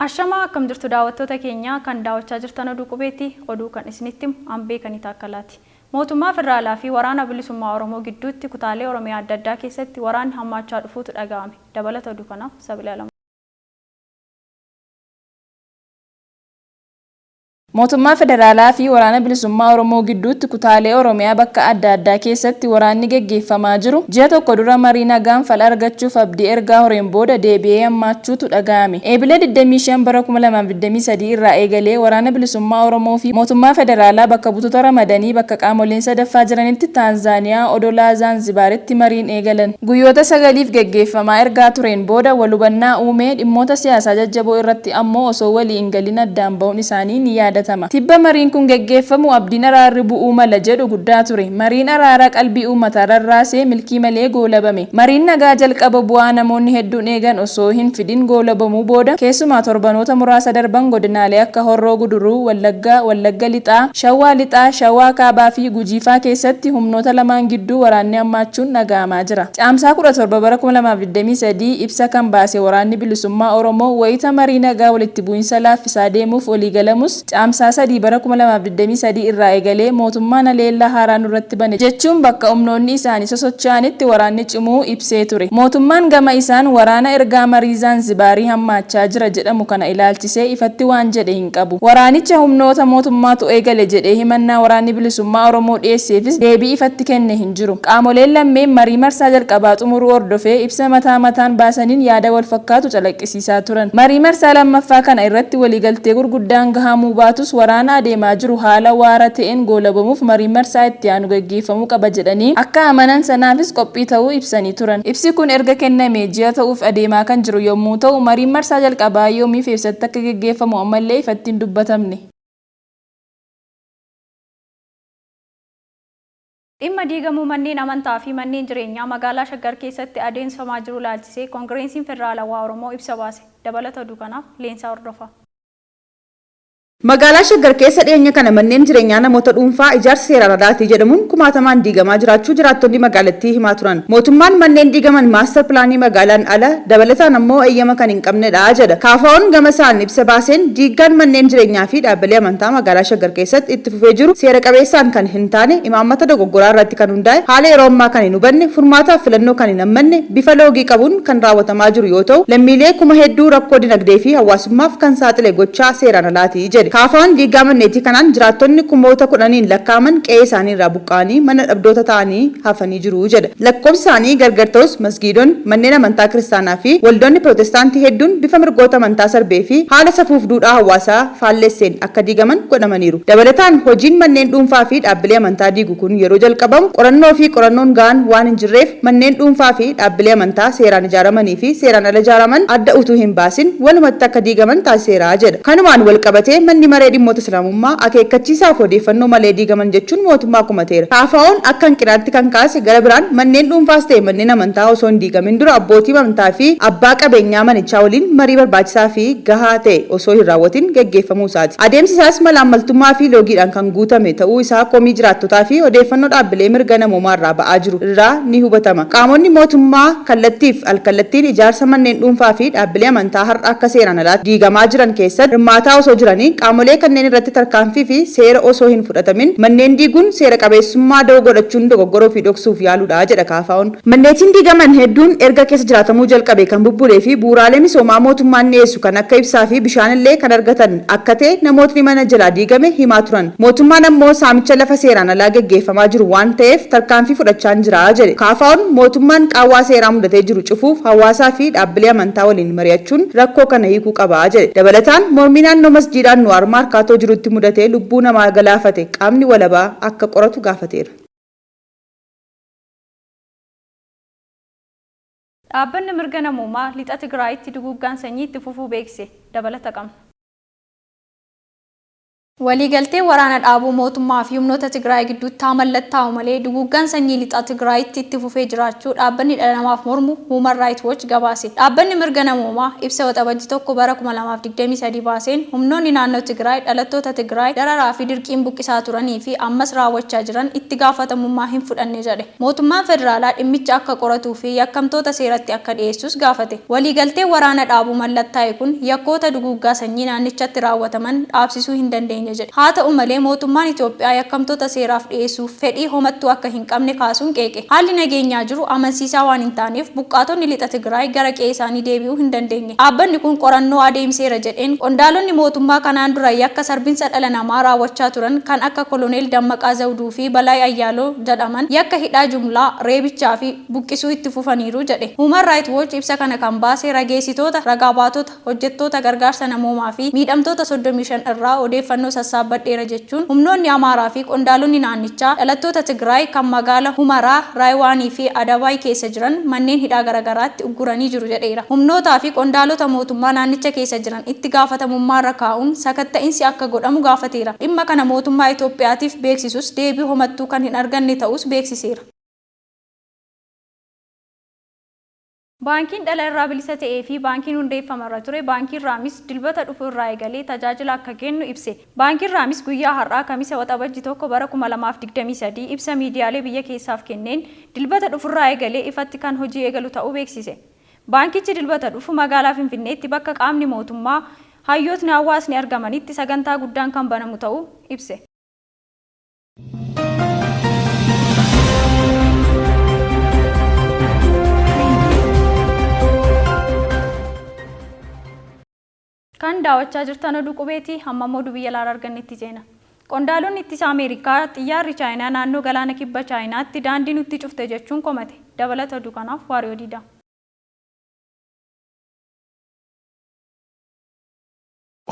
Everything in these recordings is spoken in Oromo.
Ashama akkam jirtu daawwattoota keenya kan daawwachaa jirtan oduu qubeetti oduu kan isinitti hambee kan itaakkalaati. Mootummaa federaalaa fi waraana bilisummaa Oromoo gidduutti kutaalee Oromiyaa adda addaa keessatti waraanni hammaachaa dhufuutu dhaga'ame. Dabalata oduu kanaaf Sabiila Mootummaa federaalaa fi waraana bilisummaa Oromoo gidduutti kutaalee Oromiyaa bakka adda addaa keessatti waraanni gaggeeffamaa jiru. Ji'a tokko dura marii nagaan fala argachuuf abdii ergaa horeen booda deebi'ee hammaachuutu dhaga'ame. Eebila 25 bara 2023 irraa eegalee waraana bilisummaa Oromoo fi mootummaa federaalaa bakka buutota ramadanii bakka qaamoleen sadaffaa jiranitti Taanzaaniyaa Odolaa Zaanzibaaritti mariin eegalan. Guyyoota 9f gaggeeffamaa ergaa tureen booda walhubannaa uumee dhimmoota siyaasaa jajjaboo irratti ammoo osoo walii hin galin addaan ba'uun isaanii ni yaada. Tibba mariin kun gaggeeffamu abdiin araarri bu'uu mala jedhu guddaa ture. Mariin araaraa qalbii uummataa rarraasee milkii malee goolabame. Mariin nagaa jalqaba bu'aa namoonni hedduun eegan osoo hin fidin goolabamuu booda keessumaa torbanoota muraasa darban godinaalee akka Horroo Guduruu, Wallaggaa, Wallagga Lixaa, Shawaa Lixaa, Shawaa Kaabaa fi Gujiifaa keessatti humnoota lamaan gidduu waraanni hammaachuun dhaga'amaa jira. Caamsaa 17 bara 2023 ibsa kan baase waraanni bilisummaa Oromoo wayita marii nagaa walitti bu'iinsa laaffisaa deemuuf waliigalamus Caamsaa 3 bara 2023 irraa eegalee mootummaan aleellaa haaraan irratti bane jechuun bakka humnoonni isaanii sosocho'anitti waraanni cimuu ibsee ture. Mootummaan gama isaan waraana ergaa marii Zaanzibaarii hammaachaa jira jedhamu kana ilaalchisee ifatti waan jedhe hin qabu. Waraanicha humnoota mootummaatu eegale jedhee himannaa waraanni bilisummaa Oromoo dhiyeesseefis deebii ifatti kenne hin jiru. Qaamoleen lammeen marii marsaa jalqabaa xumuruu hordofee ibsa mataa mataan baasaniin yaada wal fakkaatu calaqqisiisaa turan. Marii marsaa lammaffaa kana irratti waliigaltee gurguddaan gahamuu baatus waraana adeemaa jiru haala waara ta'een goolabamuuf marii marsaa itti aanu gaggeeffamuu qaba jedhanii akka amanan sanaafis qophii ta'uu ibsanii turan. Ibsi kun erga kennamee ji'a ta'uuf adeemaa kan jiru yommuu ta'u mariin marsaa jalqabaa yoomiif eessatti akka gaggeeffamu ammallee ifatti hin dubbatamne. Dhimma diigamuu manneen amantaa fi manneen jireenyaa magaalaa Shaggar keessatti adeemsifamaa jiru ilaalchisee Koongireesiin Federaalawaa Oromoo ibsa baase. Dabalata oduu kanaaf Leensaa Hordofaa. Magaalaa Shaggar keessa dhiyeenya kana manneen jireenyaa namoota dhuunfaa ijaarsa seeraan alaatii jedhamuun kumaatamaan diigamaa jiraachuu jiraattonni magaalattii himaa turan. Mootummaan manneen diigaman maastar pilaanii magaalaan ala dabalataan ammoo eeyyama kan hin qabnedha jedha. KFO'n gama isaan ibsa baaseen diigaan manneen jireenyaa fi dhaabbilee amantaa magaalaa Shaggar keessatti itti fufee jiru seera qabeessaan kan hin taane imaammata dogoggoraa irratti kan hundaa'e haala yeroo ammaa kan hin hubanne furmaataaf filannoo kan hin hammanne bifa loogii qabuun kan raawwatamaa jiru yoo ta'u lammiilee kuma hedduu rakkoo dinagdee fi hawaasummaaf kan saaxile gochaa seeraan alaatii jedhe. KFO'n diigaa manneetii kanaan jiraattonni kumoota kudhaniin lakkaaman qe'ee isaanii irraa buqqa'anii mana dhabdoota ta'anii hafanii jiru jedha. Lakkoofsi isaanii gargar ta'us masgiidonni, manneen amantaa kiristaanaa fi waldoonni pirootestaantii hedduun bifa mirgoota amantaa sarbee fi haala safuuf duudhaa hawaasaa faallesseen akka diigaman godhamaniiru. Dabalataan hojiin manneen dhuunfaa fi dhaabbilee amantaa diigu kun yeroo jalqabamu qorannoon gahaan waan hin jirreef manneen dhuunfaa fi dhaabbilee amantaa seeraan ijaaramanii fi seeraan ala ijaaraman adda utuu hin baasin walumatti akka diigaman taasiseera jedha. Kanumaan wal qabatee manni maree dhimmoota islaamummaa akeekkachiisaaf odeeffannoo malee diigaman jechuun mootummaa kumateera. KFO'n akka hanqinaatti kan kaase gara biraan manneen dhuunfaas ta'e manneen amantaa osoo hin diigamin dura abbootii amantaa fi abbaa qabeenyaa manichaa waliin marii barbaachisaa fi gahaa ta'e osoo hin raawwatin gaggeeffamuu isaati. Adeemsi isaas malaammaltummaa fi loogiidhaan kan guutame ta'uu isaa komii jiraattotaa fi odeeffannoo dhaabbilee mirga namoomaa irraa ba'aa jiru irraa ni hubatama. Qaamonni mootummaa kallattiif alkallattiin ijaarsa manneen dhuunfaa fi dhaabbilee amantaa har'a akka seeraan alaatti diigamaa jiran keessatti hirmaataa osoo jiranii qaamolee kanneen irratti tarkaanfii fi seera osoo hin fudhatamin manneen diiguun seera qabeessummaa da'oo godhachuun dogoggoroo fi dhoksuuf yaaluudha jedha KFO'n. Manneetiin diigaman hedduun erga keessa jiraatamuu jalqabe kan bubbulee fi bu'uuraalee misoomaa mootummaan dhiyeessu kan akka ibsaa fi bishaanillee kan argatan akka ta'e namootni mana jalaa diigame himaa turan. Mootummaan ammoo saamicha lafa seeraan alaa gaggeeffamaa jiru waan ta'eef tarkaanfii fudhachaa jira jedhe. KFO'n mootummaan qaawwaa seeraa mudatee jiru cufuuf hawaasaa fi dhaabbilee amantaa waliin mari'achuun rakkoo kana hiikuu qaba jedhe. Dabalataan mormii naannoo masjiidaan Nuwaar Maarkaatoo jirutti mudatee lubbuu namaa galaafate qaamni walabaa akka qoratu gaafateera. Dhaabbanni mirga namoomaa lixa Tigraayitti duguuggaan sanyii itti fufuu beekse. Dabalata qabna. Waliigaltee waraana dhaabuu mootummaa fi humnoota Tigraay gidduutti mallattaa'u malee duguggaan sanyii lixaa Tigraayitti itti fufee jiraachuu dhaabbanni dhala namaaf mormu Human Rights Watch gabaase. Dhaabbanni mirga namoomaa ibsa waxabajjii tokko bara 2023 baaseen humnoonni naannoo Tigraay dhalattoota Tigraay dararaa fi dirqiin buqqisaa turanii fi ammas raawwachaa jiran itti gaafatamummaa hin fudhanne jedhe. Mootummaan federaalaa dhimmicha akka qoratuu fi yakkamtoota seeratti akka dhiyeessus gaafate. Waliigaltee waraana dhaabuu mallattaa'e kun yakkoota duguggaa sanyii naannichatti raawwataman dhaabsisuu hin dandeenye. Haa ta'u malee mootummaan Itoophiyaa yakkamtoota seeraaf dhiyeessuuf fedhii homattuu akka hin qabne kaasuun qeeqe. Haalli nageenyaa jiru amansiisaa waan hin taaneef buqqaatonni lixa Tigraay gara qe'ee isaanii deebi'uu hin dandeenye. Dhaabbanni kun qorannoo adeemseera jedheen qondaalonni mootummaa kanaan dura yakka sarbinsa dhala namaa raawwachaa turan kan akka koloneel Dammaqaa Zawduu fi Balaay Ayyaaloo jedhaman yakka hidhaa jumlaa, reebichaa fi buqqisuu itti fufaniiru jedhe. Human Rights Watch ibsa kana kan baase rageessitoota, ragaa baatota, hojjettoota gargaarsa namoomaa fi miidhamtoota 35 irraa odeeffannoo sassaabbadheera jechuun humnoonni Amaaraa fi qondaalonni naannichaa dhalattoota Tigraay kan magaala Humaraa, Raayiwaanii fi Adabaay keessa jiran manneen hidhaa garaagaraatti ugguranii jiru jedheera. Humnootaa fi qondaalota mootummaa naannicha keessa jiran itti gaafatamummaarra kaa'uun sakatta'insi akka godhamu gaafateera. Dhimma kana mootummaa Itoophiyaatiif beeksisus deebii homattuu kan hin arganne ta'us beeksiseera. Baankiin dhala irraa bilisa ta'ee fi baankiin hundeeffamarra ture baankiin Raamis dilbata dhufu irraa eegalee tajaajila akka kennu ibse. Baankiin Raamis guyyaa har'aa Kamisa waxabajjii tokko bara 2023 ibsa miidiyaalee biyya keessaaf kenneen dilbata dhufu irraa eegalee ifatti kan hojii eegalu ta'uu beeksise. Baankichi dilbata dhufu magaalaa Finfinneetti bakka qaamni mootummaa, hayyootni hawaasni argamanitti sagantaa guddaan kan banamu ta'uu ibse. Kan daawwachaa jirtan oduu qubeetii hamma oduu biyya alaa argannetti seena. Qondaalonni ittisa Ameerikaa xiyyaarri Chaayinaa naannoo galaana kibba Chaayinaatti daandii nutti cufte jechuun komate. Dabalata oduu kanaaf Waariyoo Diidaa.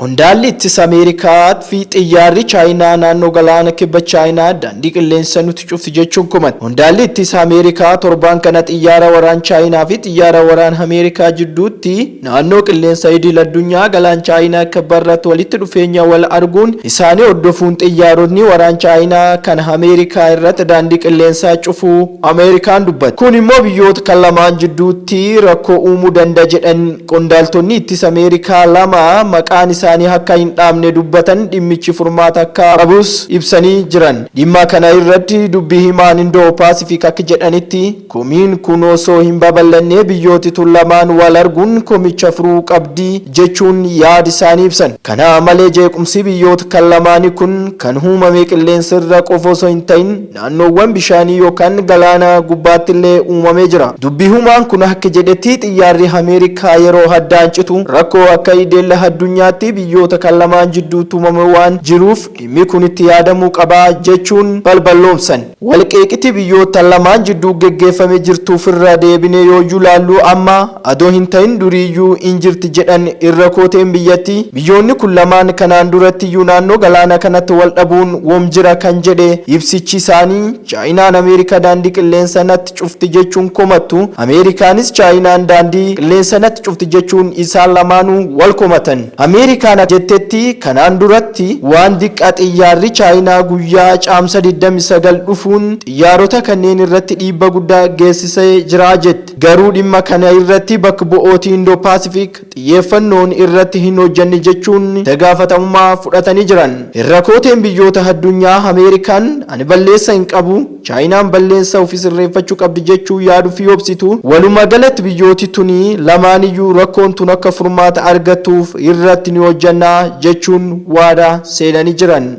Qondaalli ittisa Ameerikaa fi xiyyaarri Chaayinaa naannoo galaana kibba Chaayinaa daandii qilleensa nutti cufti jechuun komate. Qondaalli ittisa Ameerikaa torban kana xiyyaara waraan Chaayinaa fi xiyyaara waraan Ameerikaa jidduutti naannoo qilleensa idil addunyaa galaan Chaayinaa kibbarratti walitti dhufeenya wal arguun isaanii hordofuun xiyyaaronni waraan Chaayinaa kan Ameerikaa irratti daandii qilleensaa cufuu Ameerikaan dubbate. Kun immoo biyyoota kan lamaan jidduutti rakkoo uumuu danda'a jedhan qondaaltonni ittisa Ameerikaa lama maqaan isaanii akka hin dhaamne dubbatan dhimmichi furmaata akka qabus ibsanii jiran. Dhimma kana irratti dubbii himaan Indoo Paasifik akka jedhanitti komiin kun osoo hin babal'anne biyyooti tun lamaan wal arguun komicha furuu qabdi jechuun yaada isaanii ibsan. Kana malee jeequmsi biyyoota kan lamaanii kun kan uumame qilleensa irra qofa osoo hin ta'in naannoowwan bishaanii yookaan galaana gubbaatti illee uumamee jira. Dubbii himaan kun akka jedhetti xiyyaarri Ameerikaa yeroo addaan citu rakkoo akka idil addunyaatti biyyoota kan lamaan jidduutti uumame waan jiruuf dhimmi kun itti yaadamuu qaba jechuun balballoomsan. Walqeeqiti biyyoota lamaan jidduu geggeeffame jirtuuf irra deebine yoo ilaallu amma adoo hin ta'in duriiyyuu hin jirti jedhan irra kooteen biyyatti. Biyyoonni kun lamaan kanaan duratti iyyuu naannoo galaana kanatti wal dhabuun woom jira kan jedhe ibsichi isaanii. Chaayinaan Ameerikaa daandii qilleensa natti cufti jechuun komattu, Ameerikaanis Chaayinaan daandii qilleensa natti cufti jechuun isaan lamaanuu wal komatan. Ameerikaan jettetti kanaan duratti waan diqqaa xiyyaarri Chaayinaa guyyaa caamsa 29 dhufuun xiyyaarota kanneen irratti dhiibbaa guddaa geessisee jira jette. Garuu dhimma kana irratti bakka bu'ootii Indoo Paasifik xiyyeeffannoon irratti hin hojjenne jechuun itti gaafatamummaa fudhatanii jiran. Irra kooteen biyyoota addunyaa Ameerikaan ani balleessa hin qabu, Chaayinaan balleessa ofii sirreeffachuu qabdi jechuu yaaduu fi obsitu. Walumaa galatti biyyooti tuni lamaaniyyuu rakkoon tun akka furmaata argatuuf irratti ni hojjannaa jechuun waadaa seenanii jiran.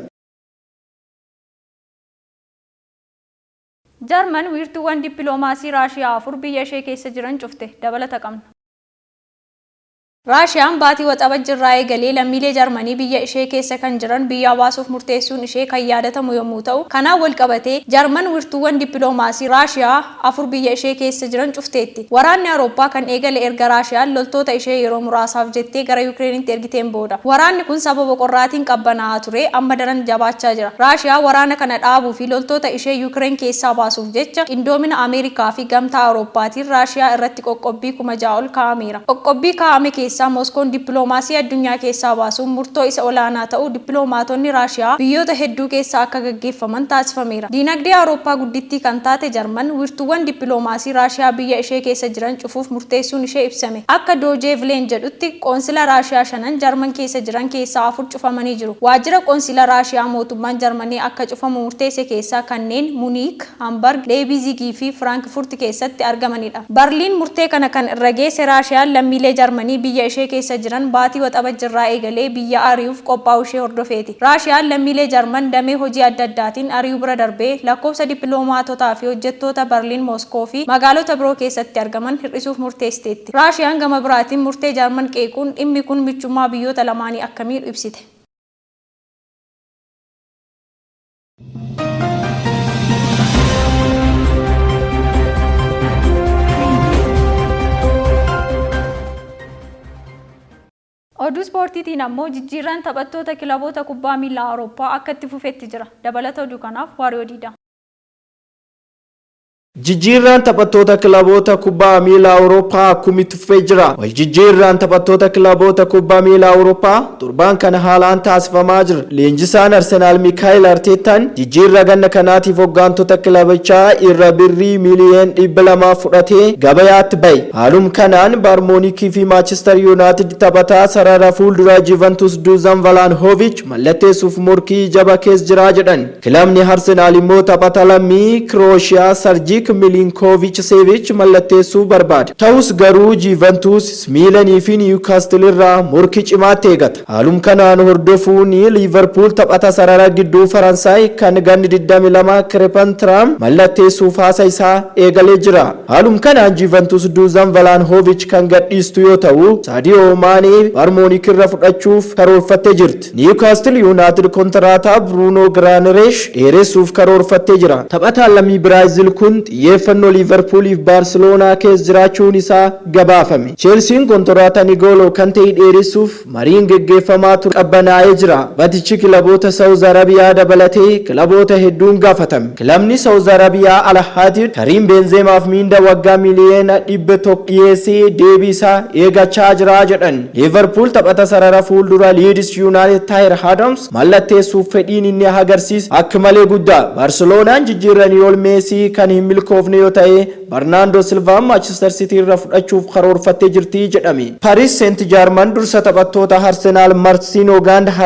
Jarman wiirtuuwwan dippiloomaasii Raashiyaa 4 biyya ishee keessa jiran cufte. Dabalata qabna. Raashiyaan baatii waxabajjii irraa eegalee lammiilee Jarmanii biyya ishee keessa kan jiran biyyaa baasuuf murteessuun ishee kan yaadatamu yommuu ta'u, kanaan wal qabatee Jarman wiirtuuwwan dippiloomaasii Raashiyaa 4 biyya ishee keessa jiran cufteetti. Waraanni Awurooppaa kan eegale erga Raashiyaan loltoota ishee yeroo muraasaaf jettee gara Yukireenitti ergiteen booda. Waraanni kun sababa qorraatiin qabbanaa'aa ture amma daran jabaachaa jira. Raashiyaa waraana kana dhaabuu fi loltoota ishee Yukireen keessaa baasuuf jecha qindoomina Ameerikaa fi gamtaa Awurooppaatiin Raashiyaa irratti qoqqobbii 6,000 ol kaa'ameera. Qoqqobbii kaa'ame keessaa Mooskoon dippiloomaasii addunyaa keessaa baasuun murtoo isa olaanaa ta'u dippiloomaatonni Raashiyaa biyyoota hedduu keessaa akka gaggeeffaman taasifameera. Diinagdee Awurooppaa guddittii kan taate Jarman wiirtuuwwan dippiloomaasii Raashiyaa biyya ishee keessa jiran cufuuf murteessuun ishee ibsame. Akka Doojeevleen jedhutti qoonsila Raashiyaa 5 Jarman keessa jiran keessaa 4 cufamanii jiru. Waajjira qoonsila Raashiyaa mootummaan Jarmanii akka cufamu murteesse keessaa kanneen Muniik, Hamburg, Leipzig fi Frankfurt keessatti argamanidha. Berliin murtee kana kan irra geesse Raashiyaan lammiilee Jarmanii biyya ishee keessa jiran baatii waxabajjirraa eegalee biyya ari'uuf qophaa'uu ishee hordofeeti. Raashiyaan lammiilee Jarman damee hojii adda addaatiin ari'uu bira darbee lakkoofsa dippiloomaatotaa fi hojjettoota Berliin, Mooskoo fi magaalota biroo keessatti argaman hir'isuuf murteessiteetti. Raashiyaan gama biraatiin murtee Jarman qeequun dhimmi kun michummaa biyyoota lamaanii akkamiin ibsite. Oduu ispoortiitiin ammoo jijjiirraan taphattoota kilaboota kubbaa miilaa Awurooppaa akka itti fufetti jira. Dabalata oduu kanaaf Waariyoo Diidaa. Jijjiirraan taphattoota kilaboota kubbaa miilaa Awurooppaa akkuma itti fufee jira. Wal jijjiirraan taphattoota kilaboota kubbaa miilaa Awurooppaa torban kana haalaan taasifamaa jira. Leenjisaan Arsenaal Miikaayil Arteetaan jijjiirra ganna kanaatiif hoggantoota kilabichaa irra birrii miiliyoona 200 fudhatee gabayaatti bahe. Haaluma kanaan Bayern Muunikii fi Manchester United taphataa sarara fuulduraa Juventus Dusan Vlahovic mallatteessuuf morkii jabaa keessa jira jedhan. Kilabni Arsenaal immoo taphataa lammii Kirooshiyaa Sarjii Milinkovic Savic mallatteessuu barbaada. Ta'us garuu Juventus, Miilanii fi Newcastle irraa morkii cimaatti eegata. Haaluma kanaan hordofuun Liverpool taphataa sarara gidduu Faransaay kan ganni 22 Crépin Thuram mallatteessuuf haasa isaa eegalee jira. Haaluma kanaan Juventus Dusan Vlahovic kan gadhiistu yoo ta'u, Sadio Mane Bayern Munich irra fudhachuuf karoorfattee jirti. Newcastle United kontiraataa Bruno Guimaraes dheeressuuf karoorfattee jira. Taphataan lammii Biraazil kun xiyyeeffannoo Liverpooliif Baarseloonaa keessa jiraachuun isaa gabaafame. Cheelsiin kontiraataa Nigolo kan ta'e dheeressuuf mariin geggeeffamaa ture qabbanaa'ee jira. Batichi kilaboota Saawuz Arabiyaa dabalatee kilaboota hedduun gaafatame. Kilabni Saawuz Arabiyaa Al Ahly Karim Benzemaaf miinda waggaa miliyoona 100 dhiyeessee deebii isaa eegachaa jira jedhan. Liverpool taphata sarara fuuldura Leeds United Tyler Adams mallatteessuuf fedhiin inni agarsiise akka malee guddaa. Baarseloonaan jijjiiranii ol Meesii kan hin milkoofne yoo ta'e Bernardo Silva Manchester City irra fudhachuuf karoorfattee jirti jedhame. Paris Saint-Germain dursa taphattoota Arsenal Marcelo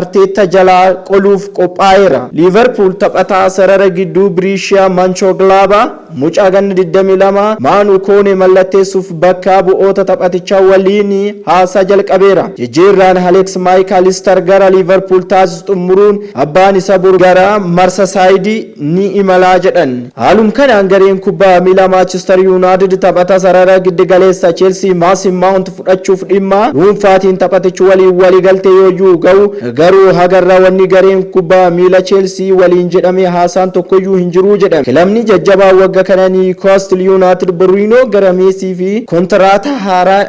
Arteta jalaa qoluuf qophaa'eera. Liverpool taphataa sarara gidduu Borussia Mönchengladbach mucaa ganna 22 Manu Kone mallatteessuuf bakka bu'oota taphatichaa waliin haasaa jalqabeera. Jijjiirraan Alex McAllister gara Liverpool taasisu xumuruun abbaan isa gara Merseyside ni imalaa jedhan. Haaluma kanaan gareen kubbaa miilaa Manchester United taphataa sarara giddugaleessa Chelsea Mason Mount fudhachuuf dhimma dhuunfaatiin taphatichi waliin waliigaltee yooyyuu ga'u garuu hagarraa wanni gareen kubbaa miilaa Chelsea waliin jedhame haasaan tokkoyyuu hin jiru jedhame. Kilabni jajjabaa waggaa kana Newcastle United Bruno gara Messi fi kontiraataa haaraa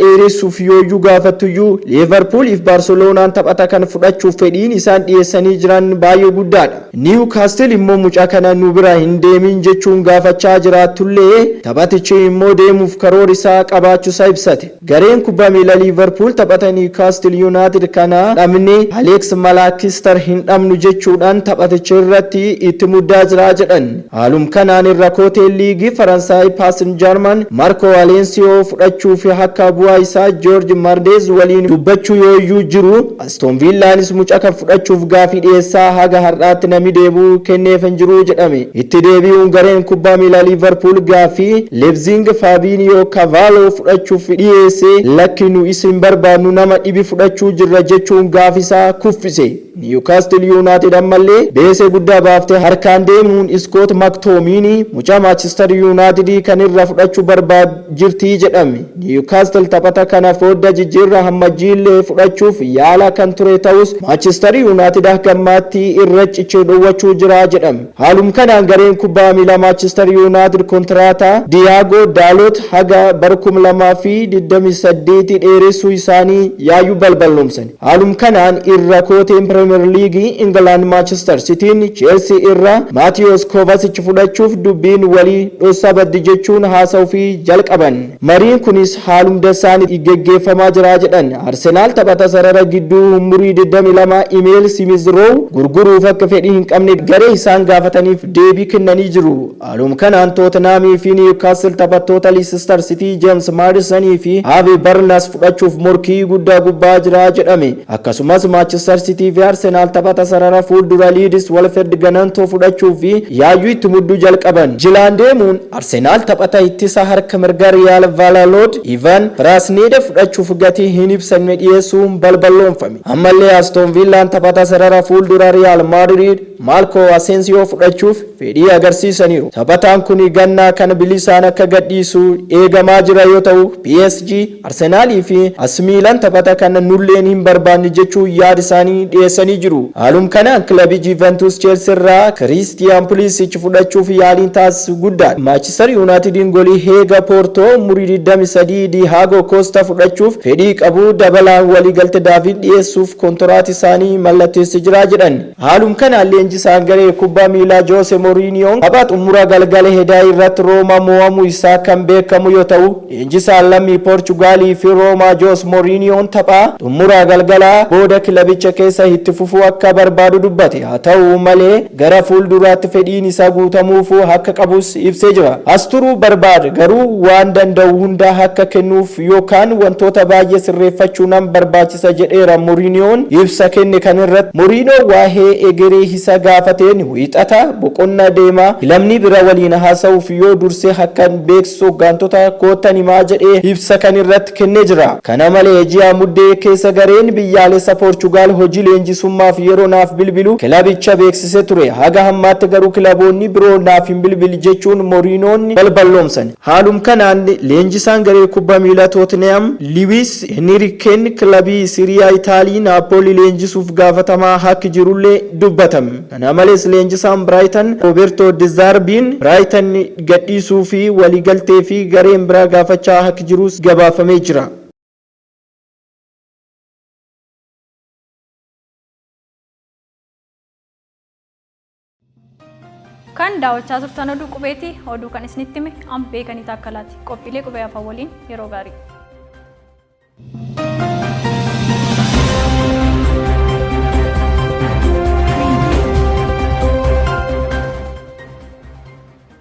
dheeressuuf yooyyuu gaafattuyyuu Liverpool fi Barcelonaan taphata kan fudhachuuf fedhiin isaan dhiyeessanii jiran baay'ee guddaadha. Newcastle immoo mucaa kana nu bira hin deemin jechuun gaafachaa jiraatullee taphatichi immoo deemuuf karoora isaa qabaachuu isaa ibsate. Gareen kubbaa miilaa Liverpool taphata Newcastle United kana dhabne Alex McAllister hin dhabnu jechuudhaan taphatichi irratti itti muddaa jira jedhan. Haaluma kanaan irra kooteen liigii Faransaay Paris Saint-Germain Marco Asensio fudhachuuf akka bu'aa isaa George Mendes waliin dubbachuu yooyyuu jiru Aston Villaanis mucaa kan fudhachuuf gaafii dhiyeessaa haga har'aatti namni deebii kenneef hin jiru jedhame. Itti deebi'uun gareen kubbaa miilaa Liverpool gaafii Leipzig Fabinho Cavallo fudhachuuf dhiyeesse lakki nu isin barbaannu nama dhibi fudhachuu jirra jechuun gaafisaa kuffise. Newcastle United ammallee beesee guddaa baaftee harkaan deemuun Scott McTominay mucaa Manchester United kan irra fudhachuu barbaad jirti jedhame. Newcastle taphata kana fodda jijjiirra hammajjiillee fudhachuuf yaala kan ture ta'us Manchester United gammaatti irra cichee dhowwachuu jira jedhame. Haaluma kanaan gareen kubbaa miilaa Manchester United kontiraataa Diego Dalot haga bara 2028 dheeressuu isaanii yaayyuu balballoomsan. Haaluma kanaan irra kooteen Premier League England Manchester Cityin Chelsea irraa Matheus Kovacic fudhachuuf dubbiin walii dhossa baddi jechuun haasa'uu fi jalqaban. Mariin kunis haaluma isaanii geggeeffamaa jira jedhan. Arsenaal taphata sarara gidduu umurii 22 Emil Smith Rowe gurguruuf akka fedhii hin qabne garee isaan gaafataniif deebii kennanii jiru. Haaluma kanaan Tottenham fi Newcastle taphattoota Leicester City James Maddison fi Harvey Barnes fudhachuuf morkii guddaa gubbaa jira jedhame. Akkasumas Manchester City fi Arsenal taphata sarara fuuldura Leeds Walford ganantoo fudhachuuf yaayyuu itti mudduu jalqaban. Jilaan deemuun Arsenal taphata ittisa harka mirgaa Real Valladolid Ivan Prasnede fudhachuuf gatii hin ibsamne dhiyeessuun balballoonfame. Ammallee Aston Villa taphata sarara fuuldura Real Madrid Marco Asensio fudhachuuf fedhii agarsiisaniiru. Taphataan kun gannaa kana bilisaan akka gadhiisu eegamaa jira yoo ta'u PSG, Arsenal fi AS Milan taphata kana nulleen hin barbaanne jechuun yaada isaanii dhiyeessanii jiru. Haaluma kanaan kilabii Juventus Chelsea irraa Christian Pulisic fudhachuuf yaaliin taasisu guddaadha. Manchester United golii Hega Porto umurii 23 Diego Costa fudhachuuf fedhii qabu dabalaan waliigaltee David dhiyeessuuf kontiraatii isaanii mallatteessee jira jedhan. Haaluma kanaan leenjisaan garee kubbaa miilaa Jose Mourinho tapha xumura galgala hedaa irratti Roma mo'amuu isaa kan beekamu yoo ta'u leenjisaan lammii Portugal fi Roma Jose Mourinho tapha xumura galgala booda kilabicha keessa itti fufuu akka barbaadu dubbate. Haa ta'u malee gara fuulduraatti fedhiin isaa guutamuuf akka qabus ibsee jira. As turuu barbaada garuu waan danda'u hunda akka kennuuf yookaan wantoota baay'ee sirreeffachuu nan barbaachisa jedheera Mourinhoon ibsa kenne kan irratti. Mourinho waa'ee egeree isa gaafateen wiixata boqonnaa deemaa lamni bira waliin haasa'uuf yoo dursee akka beeksisu hooggantoota kootan himaa jedhee ibsa kan irratti kennee jira. Kana malee ji'a muddee keessa gareen biyyaalessa Portugal hojii leenjisummaaf yeroo naaf bilbilu kilabicha beeksisee ture. Haga hammaatti garuu kilaboonni biroo naaf hin bilbil jechuun Mourinhoon balballoomsan. Haaluma kanaan leenjisaan garee kubbaa miilaa Tottenham Lewis Enrique kilabii Siriyaa Itaalii Napoli leenjisuuf gaafatamaa akka jirullee dubbatame. Kana malees leenjisaan Brighton Roberto De Zerbiin Brighton gadhiisuu fi waliigaltee fi gareen biraa gaafachaa akka jirus gabaafamee jira. Kan daawwachaa turtan oduu qubeeti. Oduu kan isinitti hime Ambee Kanitaa Akkalaati. Qophiilee qubee afaan waliin yeroo gaarii.